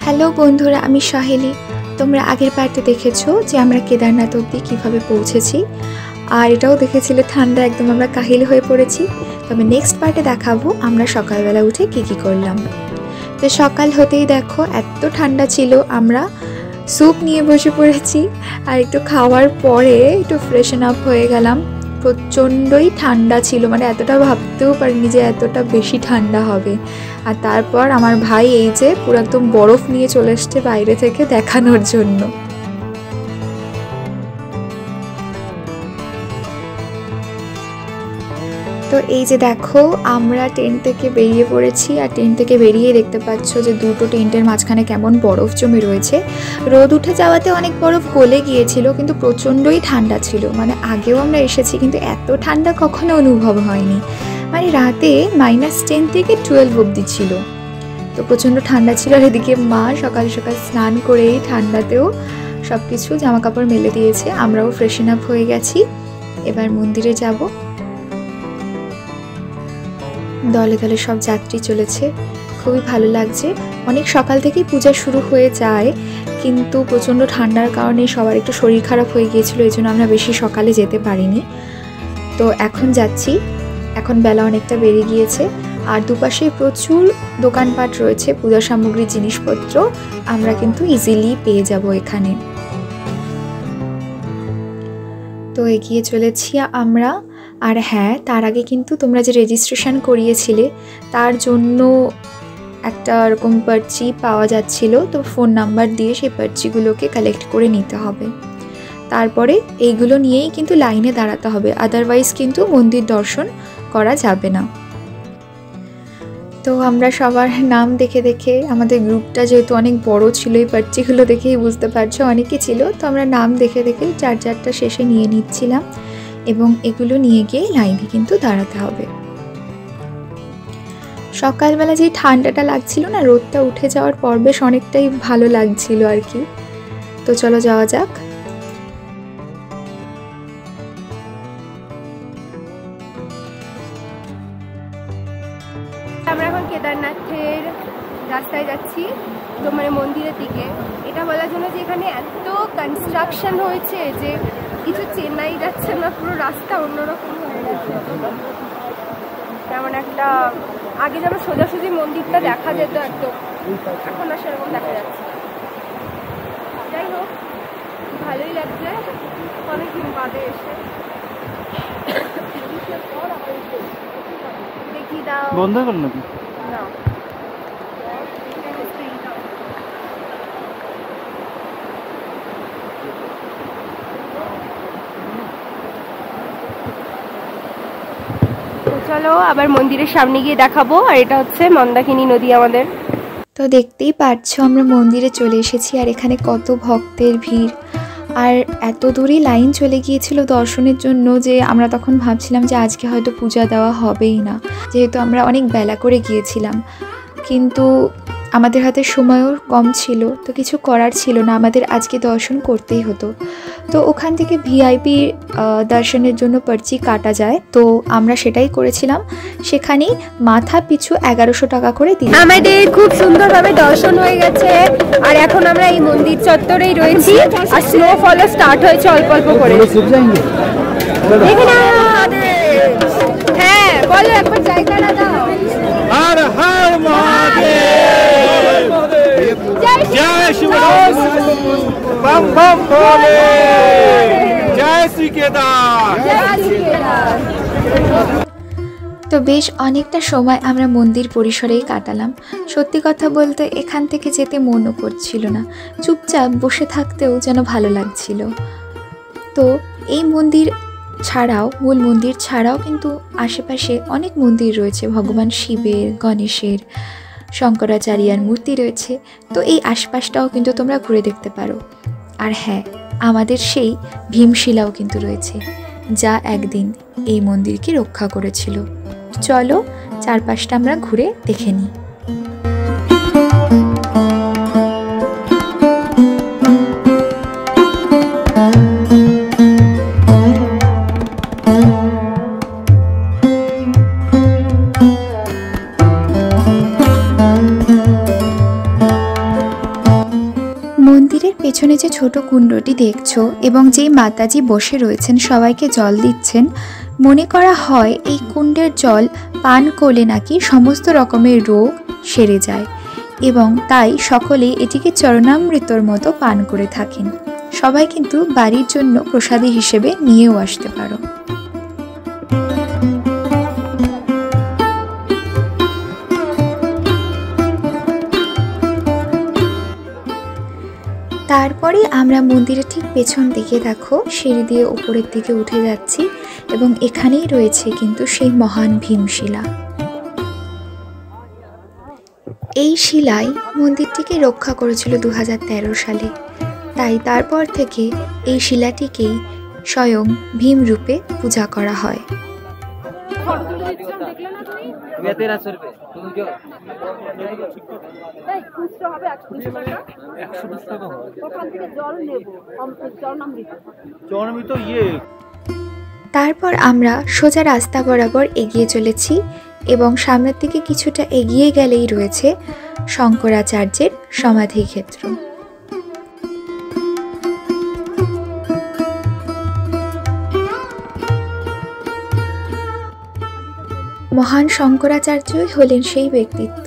Hello বন্ধুরা, আমি সাহেলি। তোমরা আগের পার্টে দেখেছো যে আমরা কেদারনাথ অবধি কীভাবে পৌঁছেছি, আর এটাও দেখেছিলে ঠান্ডা একদম আমরা কাহিল হয়ে পড়েছি। তবে নেক্সট পার্টে দেখাবো আমরা সকালবেলা উঠে কী করলাম। তো সকাল হতেই দেখো এত ঠান্ডা ছিল, আমরা স্যুপ নিয়ে বসে পড়েছি, আর একটু খাওয়ার পরে একটু ফ্রেশন আপ হয়ে গেলাম। প্রচণ্ডই ঠান্ডা ছিল, মানে এতটা ভাবতেও পারিনি যে এতটা বেশি ঠান্ডা হবে। আর তারপর আমার ভাই এই যে পুরো একদম বরফ নিয়ে চলে এসছে বাইরে থেকে দেখানোর জন্য। তো এই যে দেখো আমরা টেন্ট থেকে বেরিয়ে পড়েছি, আর টেন্ট থেকে বেরিয়ে দেখতে পাচ্ছ যে দুটো টেন্টের মাঝখানে কেমন বরফ জমে রয়েছে। রোদ উঠে যাওয়াতে অনেক বরফ গলে গিয়েছিল, কিন্তু প্রচণ্ডই ঠান্ডা ছিল। মানে আগেও আমরা এসেছি কিন্তু এত ঠান্ডা কখনো অনুভব হয়নি। মানে রাতে -10 থেকে 12 অবধি ছিল, তো প্রচণ্ড ঠান্ডা ছিল। আর এদিকে মা সকাল সকাল স্নান করে ঠান্ডাতেও সব কিছু জামা কাপড় মেলে দিয়েছে। আমরাও ফ্রেশন আপ হয়ে গেছি, এবার মন্দিরে যাব। দলে দলে সব যাত্রী চলেছে, খুবই ভালো লাগছে। অনেক সকাল থেকেই পূজা শুরু হয়ে যায়, কিন্তু প্রচণ্ড ঠান্ডার কারণে সবার একটু শরীর খারাপ হয়ে গিয়েছিল, এই জন্য আমরা বেশি সকালে যেতে পারিনি। তো এখন যাচ্ছি, এখন বেলা অনেকটা বেড়ে গিয়েছে, আর দুপাশে প্রচুর দোকানপাট রয়েছে পূজা সামগ্রীর জিনিসপত্র আমরা কিন্তু ইজিলি পেয়ে যাব এখানে। তো এগিয়ে চলেছি আমরা। আর হ্যাঁ, তার আগে কিন্তু তোমরা যে রেজিস্ট্রেশন করিয়েছিলে তার জন্য একটা এরকম পার্চি পাওয়া যাচ্ছিল, তো ফোন নাম্বার দিয়ে সেই পার্চিগুলোকে কালেক্ট করে নিতে হবে। তারপরে এইগুলো নিয়েই কিন্তু লাইনে দাঁড়াতে হবে, আদারওয়াইজ কিন্তু মন্দির দর্শন করা যাবে না। তো আমরা সবার নাম দেখে দেখে, আমাদের গ্রুপটা যেহেতু অনেক বড় ছিল, এই পার্চিগুলো দেখেই বুঝতে পারছো অনেকই ছিল, তো আমরা নাম দেখে দেখে চার্জারটা শেষে নিয়ে নিচ্ছিলাম, এবং এগুলো নিয়ে গিয়ে লাইনে কিন্তু দাঁড়াতে হবে। সকালবেলা যে ঠান্ডাটা লাগছিল না, রোদটা উঠে যাওয়ার পর বেশ অনেকটাই ভালো লাগছিল আর কি। তো চলো যাওয়া যাক। আমরা এখন কেদারনাথের রাস্তায় যাচ্ছি, তো মানে মন্দিরের দিকে। এটা বলার জন্য যে এখানে এত কনস্ট্রাকশন হয়েছে যে কিছু চেন্নাই যাচ্ছে না, পুরো রাস্তা অন্যরকম হয়ে গেছে। যেমন একটা আগে যেমন সোজাসুজি মন্দিরটা দেখা যেত একদম, এখন আর সেরকম দেখা যাচ্ছে। যাই হোক, ভালোই লাগছে অনেকদিন বাদে এসে। দেখি দাও বন্ধ করল নাকি না। চলো আবার মন্দিরের সামনে গিয়ে দেখাবো। আর এটা হচ্ছে মন্দাকিনী নদী আমাদের। তো দেখতেই পাচ্ছ আমরা মন্দিরে চলে এসেছি, আর এখানে কত ভক্তের ভিড়। আর এত দূরই লাইন চলে গিয়েছিল দর্শনের জন্য যে আমরা তখন ভাবছিলাম যে আজকে হয়তো পূজা দেওয়া হবেই না, যেহেতু আমরা অনেক বেলা করে গিয়েছিলাম। কিন্তু আমাদের হাতে সময়ও কম ছিল, তো কিছু করার ছিল না, আমাদের আজকে দর্শন করতেই হতো। তো ওখান থেকে ভিআইপি দর্শনের জন্য পার্চি কাটা যায়, তো আমরা সেটাই করেছিলাম। সেখানেই মাথা পিছু 1100 টাকা করে দিই। আমাদের খুব সুন্দরভাবে দর্শন হয়ে গেছে, আর এখন আমরা এই মন্দির চত্বরেই রয়েছি, আর স্নোফলও স্টার্ট হয়েছে অল্প অল্প করে। হ্যাঁ বলো, একবার জায়গাটা দাও। हर हर महादेव, जय शिव बम बम भोले, जय श्री केदार। তো বেশ অনেকটা সময় আমরা মন্দির পরিসরেই কাটালাম। সত্যি কথা বলতে এখান থেকে যেতে মনও করছিল না, চুপচাপ বসে থাকতেও যেন ভালো লাগছিল। তো এই মন্দির ছাড়াও, মূল মন্দির ছাড়াও কিন্তু আশেপাশে অনেক মন্দির রয়েছে, ভগবান শিবের, গণেশের, শঙ্করাচার্যার মূর্তি রয়েছে। তো এই আশপাশটাও কিন্তু তোমরা ঘুরে দেখতে পারো। আর হ্যাঁ, আমাদের সেই ভীমশিলাও কিন্তু রয়েছে, যা একদিন এই মন্দিরকে রক্ষা করেছিল। চলো চারপাশটা আমরা ঘুরে দেখে নিই। কুণ্ডটি দেখছো এবং যেই মাতাজি বসে রয়েছেন সবাইকে জল দিচ্ছেন, মনে করা হয় এই কুণ্ডের জল পান করলে নাকি সমস্ত রকমের রোগ সেরে যায় এবং তাই সকলেই এটিকে চরণামৃতর মতো পান করে থাকেন। সবাই কিন্তু বাড়ির জন্য প্রসাদী হিসেবে নিয়েও আসতে পারো। তারপরে আমরা মন্দিরের ঠিক পেছন দিকে দেখো সিঁড়ি দিয়ে উপরের দিকে উঠে যাচ্ছি এবং এখানেই রয়েছে কিন্তু সেই মহান ভীমশিলা। এই শিলাই মন্দিরটিকে রক্ষা করেছিল 2013 সালে, তাই তারপর থেকে এই শিলাটিকেই স্বয়ং ভীম রূপে পূজা করা হয়। তারপর আমরা সোজা রাস্তা বরাবর এগিয়ে চলেছি এবং সামনের দিকে কিছুটা এগিয়ে গেলেই রয়েছে শঙ্করাচার্যের সমাধিক্ষেত্র। মহান শঙ্করাচার্যই হলেন সেই ব্যক্তিত্ব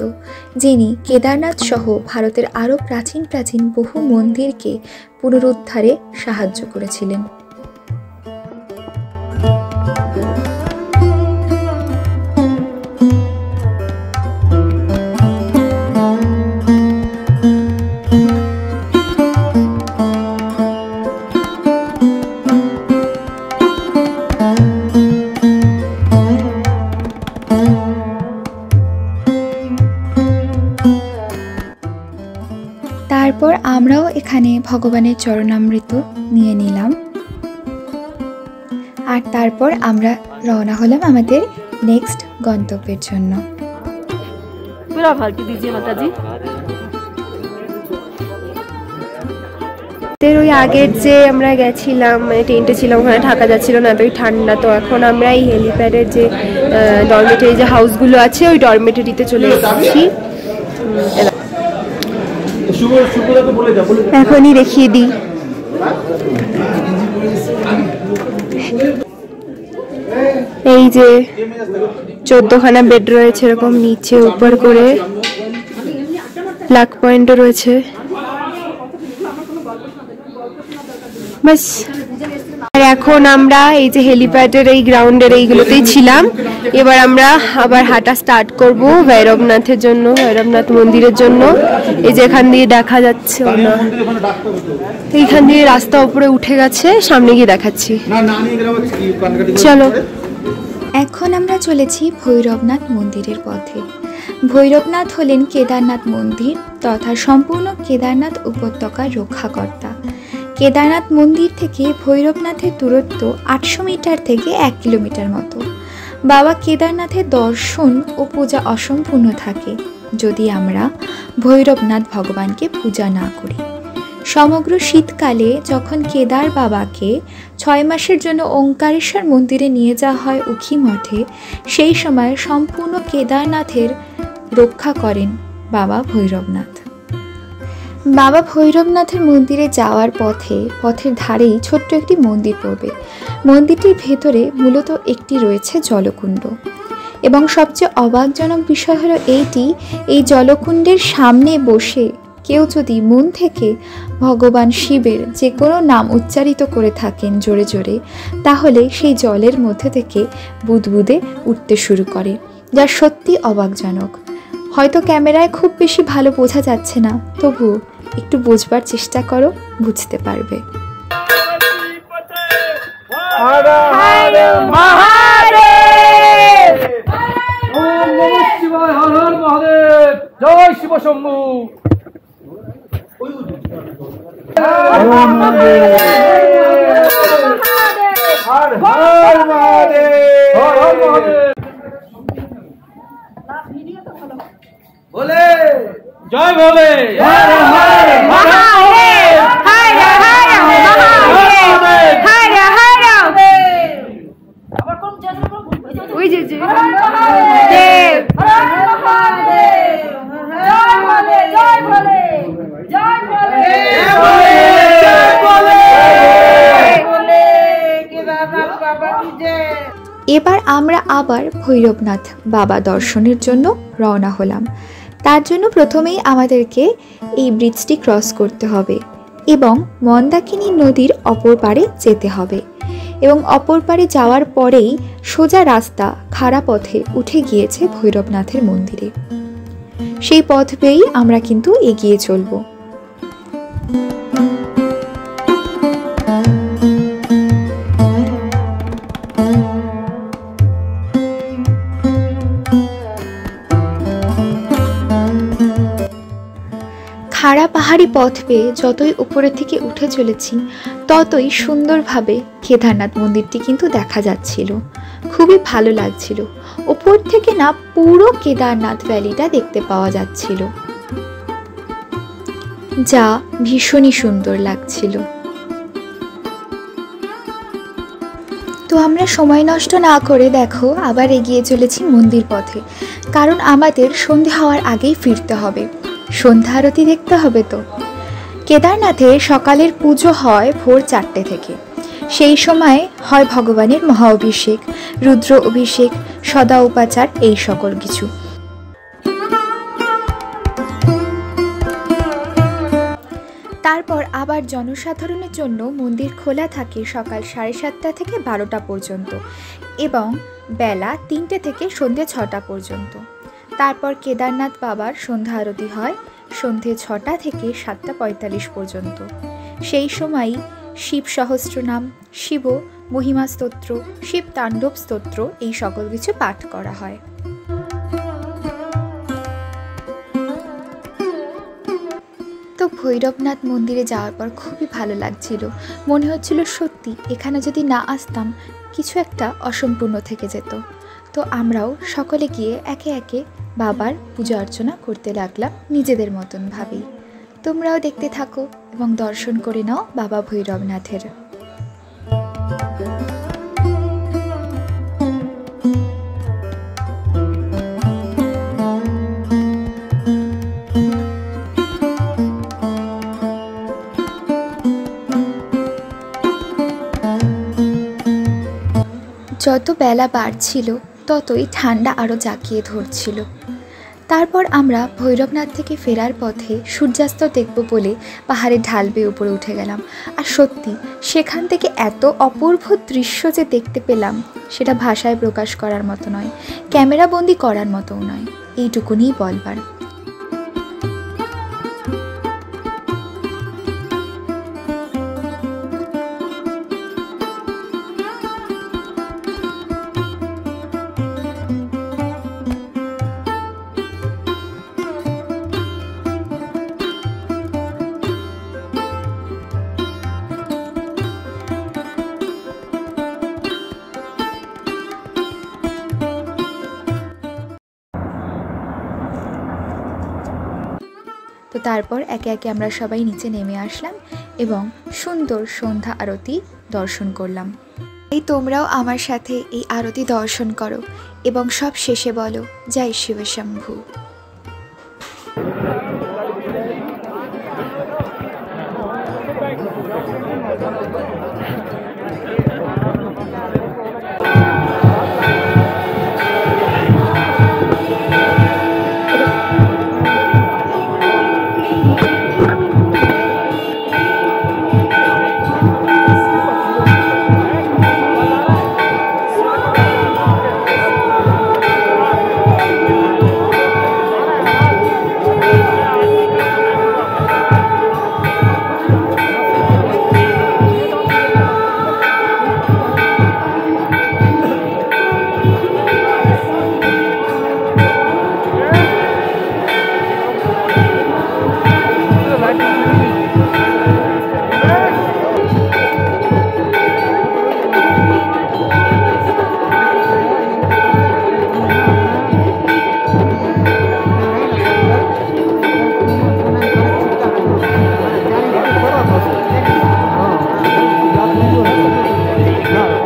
যিনি কেদারনাথ সহ ভারতের আরও প্রাচীন প্রাচীন বহু মন্দিরকে পুনরুদ্ধারে সাহায্য করেছিলেন। তারপর আমরাও এখানে ভগবানের চরণামৃত নিয়ে নিলাম আর তারপর আমরা রওনা হলাম আমাদের নেক্সট গন্তব্যের জন্য। ওই আগের যে আমরা গেছিলাম মানে টেন্টে ছিলাম, ওখানে থাকা যাচ্ছিল না, এতই ঠান্ডা। তো এখন আমরা এই হেলিপ্যাডের যে ডরমেটারি যে হাউসগুলো আছে ওই ডরমেটারিতে চলে এসেছি। এখনই দেখিয়ে দিই। এই যে 14খানা বেড রয়েছে এরকম নিচে উপর করে, প্লাগ পয়েন্টও রয়েছে। বাস, আর এখন আমরা এই যে হেলিপ্যাডের এই গ্রাউন্ডের এইগুলোতেই ছিলাম। এবার আমরা আবার হাঁটা স্টার্ট করব ভৈরবনাথের জন্য, ভৈরবনাথ মন্দিরের জন্য। এই যে এখান দিয়ে দেখা যাচ্ছে না, এইখান দিয়ে রাস্তা উপরে উঠে গেছে, সামনে গিয়ে দেখাচ্ছি। চলো। এখন আমরা চলেছি ভৈরবনাথ মন্দিরের পথে। ভৈরবনাথ হলেন কেদারনাথ মন্দির তথা সম্পূর্ণ কেদারনাথ উপত্যকার রক্ষাকর্তা। কেদারনাথ মন্দির থেকে ভৈরবনাথের দূরত্ব 800 মিটার থেকে 1 কিলোমিটার মতো। বাবা কেদারনাথের দর্শন ও পূজা অসম্পূর্ণ থাকে যদি আমরা ভৈরবনাথ ভগবানকে পূজা না করি। সমগ্র শীতকালে যখন কেদার বাবাকে 6 মাসের জন্য ওঙ্কারেশ্বর মন্দিরে নিয়ে যাওয়া হয় উখি মঠে, সেই সময় সম্পূর্ণ কেদারনাথের রক্ষা করেন বাবা ভৈরবনাথ। বাবা ভৈরবনাথের মন্দিরে যাওয়ার পথের ধারেই ছোট্ট একটি মন্দির পড়বে। মন্দিরটির ভেতরে মূলত একটি রয়েছে জলকুণ্ড এবং সবচেয়ে অবাকজনক বিষয় হলো এই জলকুণ্ডের সামনে বসে কেউ যদি মন থেকে ভগবান শিবের যে কোনো নাম উচ্চারিত করে থাকেন জোরে জোরে, তাহলে সেই জলের মধ্যে থেকে বুদবুদে উঠতে শুরু করে, যা সত্যি অবাকজনক। হয়তো ক্যামেরায় খুব বেশি ভালো বোঝা যাচ্ছে না, তবু একটু বোঝবার চেষ্টা করো, বুঝতে পারবে। জয় শিব শম্ভু। হর হর মহাদেব, হর হর মহাদেব। বলে জয় ভোলে, হর হর মহাদেব, হর হর মহাদেব, হর হর মহাদেব। আবার কোন জায়গা ওই যে দেব, হর হর মহাদেব, জয় ভোলে, জয় ভোলে, জয় ভোলে, জয় ভোলে। এবার আমরা আবার ভৈরবনাথ বাবা দর্শনের জন্য রওনা হলাম। তার জন্য প্রথমেই আমাদেরকে এই ব্রিজটি ক্রস করতে হবে এবং মন্দাকিনী নদীর অপর পারে যেতে হবে, এবং অপর পারে যাওয়ার পরেই সোজা রাস্তা খাড়া পথে উঠে গিয়েছে ভৈরবনাথের মন্দিরে। সেই পথ বেয়েই আমরা কিন্তু এগিয়ে চলব। খাড়া পাহাড়ি পথ পেয়ে যতই উপরের থেকে উঠে চলেছি ততই সুন্দরভাবে কেদারনাথ মন্দিরটি কিন্তু দেখা যাচ্ছিল। খুবই ভালো লাগছিল। ওপর থেকে না পুরো কেদারনাথ ভ্যালিটা দেখতে পাওয়া যাচ্ছিল, যা ভীষণই সুন্দর লাগছিল। তো আমরা সময় নষ্ট না করে দেখো আবার এগিয়ে চলেছি মন্দির পথে, কারণ আমাদের সন্ধে হওয়ার আগেই ফিরতে হবে, সন্ধ্যা আরতি দেখতে হবে। তো কেদারনাথে সকালের পুজো হয় ভোর 4টে থেকে। সেই সময় হয় ভগবানের মহা অভিষেক, রুদ্র অভিষেক, সদা উপাচার, এই সকল কিছু। তারপর আবার জনসাধারণের জন্য মন্দির খোলা থাকে সকাল 7:30 থেকে 12টা পর্যন্ত এবং বেলা 3টে থেকে সন্ধ্যে 6টা পর্যন্ত। তারপর কেদারনাথ বাবার সন্ধ্যা আরতি হয় সন্ধ্যে 6টা থেকে 7:45 পর্যন্ত। সেই সময়ই শিব সহস্রনাম, শিব মহিমা স্তোত্র, শিব তাণ্ডব স্তোত্র, এই সকল কিছু পাঠ করা হয়। তো ভৈরবনাথ মন্দিরে যাওয়ার পর খুবই ভালো লাগছিল। মনে হচ্ছিল সত্যি এখানে যদি না আসতাম কিছু একটা অসম্পূর্ণ থেকে যেত। তো আমরাও সকলে গিয়ে একে একে বাবার পূজা অর্চনা করতে লাগলাম নিজেদের মতন ভাবেই। তোমরাও দেখতে থাকো এবং দর্শন করে নাও বাবা ভৈরবনাথের। যত বেলা বাড়ছিল ততই ঠান্ডা আরও জাঁকিয়ে ধরছিল। তারপর আমরা ভৈরবনাথ থেকে ফেরার পথে সূর্যাস্ত দেখব বলে পাহাড়ের ঢাল বেয়ে উপরে উঠে গেলাম। আর সত্যি সেখান থেকে এত অপূর্ব দৃশ্য যে দেখতে পেলাম সেটা ভাষায় প্রকাশ করার মতো নয়, ক্যামেরাবন্দি করার মতোও নয়, এইটুকুনিই বলবার। তো তারপর একে একে আমরা সবাই নিচে নেমে আসলাম এবং সুন্দর সন্ধ্যা আরতি দর্শন করলাম। এই তোমরাও আমার সাথে এই আরতি দর্শন করো এবং সব শেষে বলো জয় শিব শম্ভু।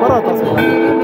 Parata.